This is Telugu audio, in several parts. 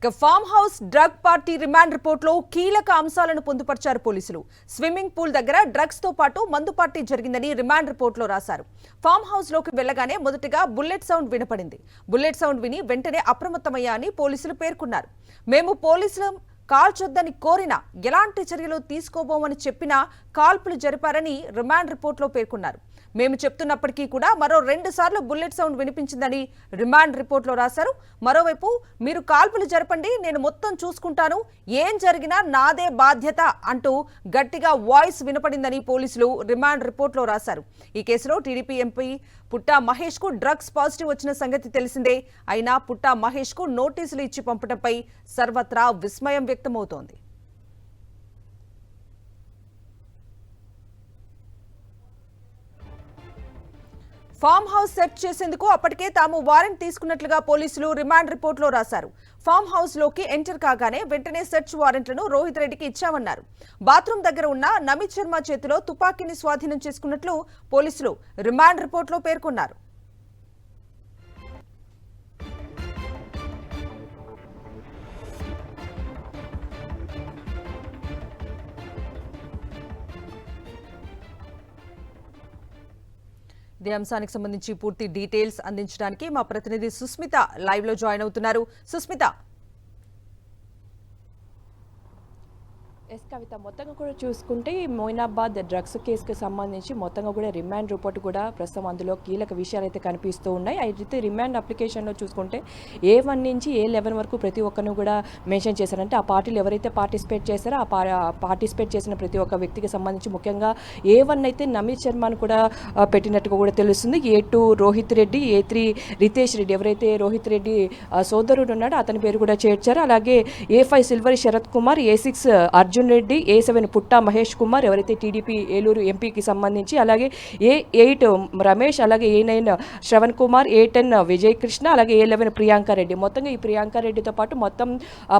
ఇక farm house drug party remand report లో కీలక అంశాలను పొందుపర్చారు పోలీసులు. స్విమ్మింగ్ పూల్ దగ్గర డ్రగ్స్ తో పాటు మందు పార్టీ జరిగిందని రిమాండ్ రిపోర్ట్ లో రాశారు. ఫామ్ హౌస్ లోకి వెళ్లగానే మొదటగా బుల్లెట్ సౌండ్ వినపడింది. బుల్లెట్ సౌండ్ విని వెంటనే అప్రమత్తమయ్యాని పోలీసులు పేర్కొన్నారు. మేము పోలీసులు కాల్చొద్దని కోరినా ఎలాంటి చర్యలు తీసుకోబోమని చెప్పినా కాల్పులు జరిపారని రిమాండ్ రిపోర్ట్లో పేర్కొన్నారు. మేము చెప్తున్నప్పటికీ కూడా మరో 2 సార్లు బుల్లెట్ సౌండ్ వినిపించిందని రిమాండ్ రిపోర్ట్లో రాశారు. మరోవైపు మీరు కాల్పులు జరపండి, నేను మొత్తం చూసుకుంటాను, ఏం జరిగినా నాదే బాధ్యత అంటూ గట్టిగా వాయిస్ వినపడిందని పోలీసులు రిమాండ్ రిపోర్ట్లో రాశారు. ఈ కేసులో టీడీపీ ఎంపీ పుట్టా మహేష్ కు డ్రగ్స్ పాజిటివ్ వచ్చిన సంగతి తెలిసిందే. అయినా పుట్టా మహేష్ కు నోటీసులు ఇచ్చి పంపడంపై సర్వత్రా విస్మయం వ్యక్తమవుతోంది. ఫామ్ హౌస్ సెర్చ్ చేసేందుకు అప్పటికే తాము వారెంట్ తీసుకున్నట్లుగా పోలీసులు రిమాండ్ రిపోర్ట్లో రాశారు. ఫామ్ హౌస్ లోకి ఎంటర్ కాగానే వెంటనే సెర్చ్ వారెంట్లను రోహిత్ రెడ్డికి ఇచ్చామన్నారు. బాత్రూమ్ దగ్గర ఉన్న నమిత్ శర్మ చేతిలో తుపాకీని స్వాధీనం చేసుకున్నట్లు పోలీసులు రిమాండ్ రిపోర్ట్లో పేర్కొన్నారు. ఇదే అంశానికి సంబంధించి పూర్తి డీటెయిల్స్ అందించడానికి మా ప్రతినిధి సుస్మిత లైవ్ లో జాయిన్ అవుతున్నారు. సుస్మిత, కవిత, మొత్తంగా కూడా చూసుకుంటే మొయినాబాద్ డ్రగ్స్ కేసుకి సంబంధించి మొత్తంగా కూడా రిమాండ్ రిపోర్ట్ కూడా ప్రస్తుతం అందులో కీలక విషయాలు అయితే కనిపిస్తూ ఉన్నాయి. అయితే రిమాండ్ అప్లికేషన్లో చూసుకుంటే A1 నుంచి A11 వరకు ప్రతి ఒక్కరిని కూడా మెన్షన్ చేశారంటే ఆ పార్టీలు ఎవరైతే పార్టిసిపేట్ చేశారో ఆ పార్టిసిపేట్ చేసిన ప్రతి ఒక్క వ్యక్తికి సంబంధించి ముఖ్యంగా A1 అయితే నమిత్ శర్మను కూడా పెట్టినట్టుగా కూడా తెలుస్తుంది. A2 రోహిత్ రెడ్డి, A3 రితేష్ రెడ్డి, ఎవరైతే రోహిత్ రెడ్డి సోదరుడు ఉన్నాడో అతని పేరు కూడా చేర్చారు. అలాగే A5 Silvari Sarath Kumar, A6 Arjun Reddy, A7 పుట్టా మహేష్ కుమార్, ఎవరైతే టీడీపీ ఏలూరు ఎంపీకి సంబంధించి, అలాగే A8 రమేష్, అలాగే A9 శ్రవణ్ కుమార్, A10 విజయ్ కృష్ణ, అలాగే A11 ప్రియాంక రెడ్డి. మొత్తంగా ఈ ప్రియాంక రెడ్డితో పాటు మొత్తం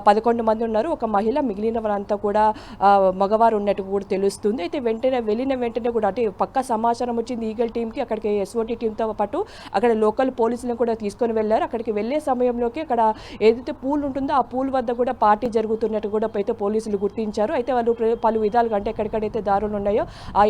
11 మంది ఉన్నారు. ఒక మహిళ, మిగిలిన వారంతా కూడా మగవారు ఉన్నట్టు కూడా తెలుస్తుంది. అయితే వెళ్ళిన వెంటనే కూడా అంటే పక్కా సమాచారం వచ్చింది ఈగల్ టీంకి. అక్కడికి SOT టీంతో పాటు అక్కడ లోకల్ పోలీసులను కూడా తీసుకొని వెళ్ళారు. అక్కడికి వెళ్ళే సమయంలోకి అక్కడ ఏదైతే పూల్ ఉంటుందో ఆ పూల్ వద్ద కూడా పార్టీ జరుగుతున్నట్టు కూడా అయితే పోలీసులు గుర్తించారు. అయితే వాళ్ళు పలు విధాలుగా అంటే ఎక్కడెక్కడైతే దారులు ఉన్నాయో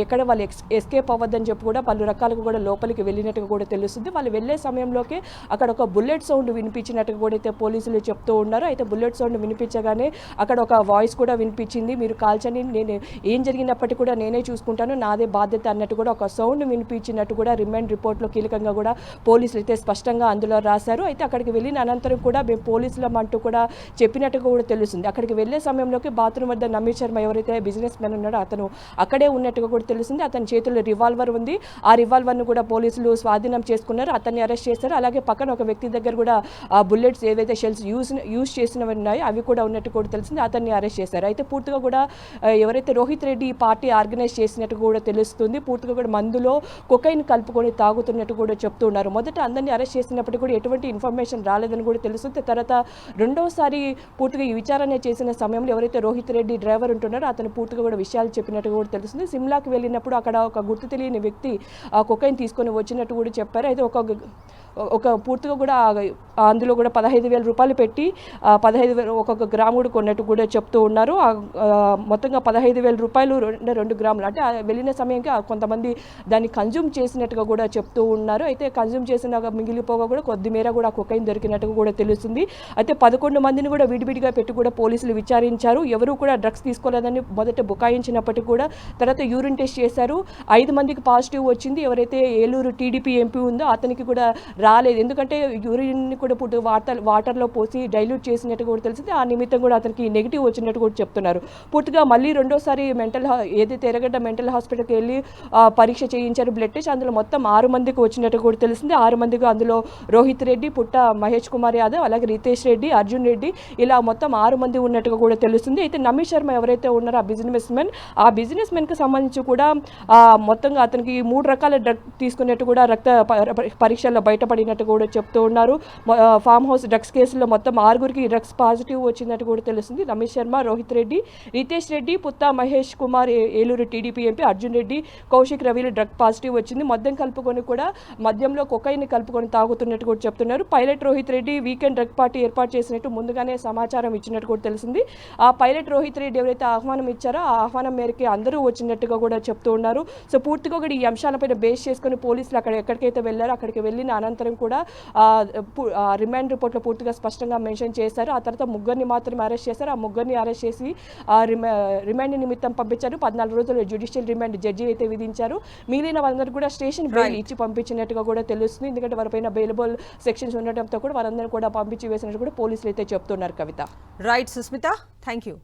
ఎక్కడ వాళ్ళు ఎస్కేప్ అవ్వద్దని చెప్పి కూడా పలు రకాలుగా కూడా లోపలికి వెళ్ళినట్టుగా కూడా తెలుస్తుంది. వాళ్ళు వెళ్ళే సమయంలోకి అక్కడ ఒక బుల్లెట్ సౌండ్ వినిపించినట్టుగా కూడా అయితే పోలీసులు చెప్తూ ఉన్నారు. అయితే బుల్లెట్ సౌండ్ వినిపించగానే అక్కడ ఒక వాయిస్ కూడా వినిపించింది, మీరు కాల్చని, నేను ఏం జరిగినప్పటికీ కూడా నేనే చూసుకుంటాను, నాదే బాధ్యత అన్నట్టు కూడా ఒక సౌండ్ వినిపించినట్టు కూడా రిమాండ్ రిపోర్ట్లో కీలకంగా కూడా పోలీసులు అయితే స్పష్టంగా అందులో రాశారు. అయితే అక్కడికి వెళ్ళిన అనంతరం కూడా మేము పోలీసులం అంటూ కూడా చెప్పినట్టుగా కూడా తెలుస్తుంది. అక్కడికి వెళ్ళే సమయంలోకి బాత్రూమ్ వద్ద నమిత్ శర్మ, ఎవరైతే బిజినెస్ మ్యాన్ ఉన్నాడో అతను అక్కడే ఉన్నట్టుగా కూడా తెలుస్తుంది. అతని చేతుల్లో రివాల్వర్ ఉంది. ఆ రివాల్వర్ను కూడా పోలీసులు స్వాధీనం చేసుకున్నారు, అతన్ని అరెస్ట్ చేశారు. అలాగే పక్కన ఒక వ్యక్తి దగ్గర కూడా ఆ బుల్లెట్స్ ఏవైతే షెల్స్ యూజ్ చేసినవి ఉన్నాయో అవి కూడా ఉన్నట్టు కూడా తెలిసింది, అతన్ని అరెస్ట్ చేశారు. అయితే పూర్తిగా కూడా ఎవరైతే రోహిత్ రెడ్డి ఈ పార్టీ ఆర్గనైజ్ చేసినట్టు కూడా తెలుస్తుంది. పూర్తిగా కూడా మందులో కొకైన్ కలుపుకొని తాగుతున్నట్టు కూడా చెప్తూ ఉన్నారు. మొదట అందరినీ అరెస్ట్ చేసినప్పటికీ కూడా ఎటువంటి ఇన్ఫర్మేషన్ రాలేదని కూడా తెలుస్తుంది. తర్వాత రెండోసారి పూర్తిగా ఈ విచారణ చేసిన సమయంలో ఎవరైతే రోహిత్ రెడ్డి డ్రైవర్ ఉంటున్నారో అతను పూర్తిగా కూడా విషయాలు చెప్పినట్టు కూడా తెలుస్తుంది. సిమ్లాకి వెళ్ళినప్పుడు అక్కడ ఒక గుర్తు తెలియని వ్యక్తి ఆ కొకైన్ తీసుకొని వచ్చినట్టు కూడా చెప్పారు. అయితే ఒక పూర్తిగా కూడా అందులో కూడా 15,000 రూపాయలు పెట్టి 15,000 ఒక్కొక్క గ్రాము కూడా కొన్నట్టు కూడా చెప్తూ ఉన్నారు. మొత్తంగా 15,000 రూపాయలు 2 గ్రాములు అంటే వెళ్ళిన సమయంకి కొంతమంది దాన్ని కన్జ్యూమ్ చేసినట్టుగా కూడా చెప్తూ ఉన్నారు. అయితే కన్జ్యూమ్ చేసిన మిగిలిపోగా కూడా కొద్దిమేర కూడా కొకైన్ దొరికినట్టుగా కూడా తెలుస్తుంది. అయితే 11 మందిని కూడా విడివిడిగా పెట్టి కూడా పోలీసులు విచారించారు. ఎవరు కూడా డ్రగ్స్ తీసుకోలేదని మొదట బుకాయించినప్పటికీ కూడా తర్వాత యూరిన్ టెస్ట్ చేశారు. 5 మందికి పాజిటివ్ వచ్చింది. ఎవరైతే ఏలూరు టీడీపీ ఎంపీ ఉందో అతనికి కూడా రాలేదు, ఎందుకంటే యూరిన్ కూడా వాటర్లో పోసి డైల్యూట్ చేసినట్టు కూడా తెలిసింది. ఆ నిమిత్తం కూడా అతనికి నెగిటివ్ వచ్చినట్టు కూడా చెప్తున్నారు. పూర్తిగా మళ్ళీ రెండోసారి ఏదైతే ఎర్రగడ్డ మెంటల్ హాస్పిటల్కి వెళ్ళి పరీక్ష చేయించారు, బ్లడ్ టెస్ట్. అందులో మొత్తం 6 మందికి వచ్చినట్టు కూడా తెలిసింది. 6 మందికి అందులో రోహిత్ రెడ్డి, పుట్ట మహేష్ కుమార్ యాదవ్, అలాగే రితేష్ రెడ్డి, అర్జున్ రెడ్డి, ఇలా మొత్తం 6 మంది ఉన్నట్టుగా కూడా తెలుస్తుంది. అయితే నమిత్ శర్మ ఎవరైతే ఉన్నారో ఆ బిజినెస్ మెన్కి సంబంధించి కూడా మొత్తంగా అతనికి 3 రకాల డ్రగ్ తీసుకున్నట్టు కూడా రక్త పరీక్షల్లో బయటపడి బయటపడినట్టు కూడా చెప్తూ ఉన్నారు. ఫామ్ హౌస్ డ్రగ్స్ కేసులో మొత్తం 6గురికి డ్రగ్స్ పాజిటివ్ వచ్చినట్టు కూడా తెలుస్తుంది. రమేష్ శర్మ, రోహిత్ రెడ్డి, రితేష్ రెడ్డి, పుత్తా మహేష్ కుమార్, ఏలూరు టీడీపీ ఎంపీ అర్జున్ రెడ్డి, కౌశిక్ రవిలు డ్రగ్ పాజిటివ్ వచ్చింది. మద్యం కలుపుకొని కూడా మద్యంలో కొకైన్ కలుపుకొని తాగుతున్నట్టు కూడా చెప్తున్నారు. Pilot Rohit Reddy weekend drug party ఏర్పాటు చేసినట్టు ముందుగానే సమాచారం ఇచ్చినట్టు కూడా తెలిసింది. ఆ పైలట్ రోహిత్ రెడ్డి ఎవరైతే ఆహ్వానం ఇచ్చారో ఆ ఆహ్వానం మేరకు అందరూ వచ్చినట్టుగా కూడా చెప్తూ ఉన్నారు. సో పూర్తిగా కూడా ఈ అంశాలపైన బేస్ చేసుకుని పోలీసులు ఎక్కడికైతే వెళ్ళారో అక్కడికి వెళ్ళిన అనంతరం కూడా రిమాండ్ రిపోర్ట్లో పూర్తిగా స్పష్టంగా మెన్షన్ చేశారు. ఆ తర్వాత ముగ్గురిని మాత్రమే అరెస్ట్ చేశారు. ఆ ముగ్గురిని అరెస్ట్ చేసి రిమాండ్ నిమిత్తం పంపించారు. 14 రోజులు జ్యుడిషియల్ రిమాండ్ జడ్జి అయితే విధించారు. మిగిలిన వాళ్ళందరూ కూడా స్టేషన్ బెయిల్ ఇచ్చి పంపించినట్టుగా కూడా తెలుస్తుంది. ఎందుకంటే వారిపైన బెయిలబుల్ సెక్షన్స్ ఉండటంతో కూడా వారందరూ కూడా పంపించి వేసినట్టు కూడా పోలీసులు అయితే చెప్తున్నారు. Kavitha. Right Sushmita, thank you.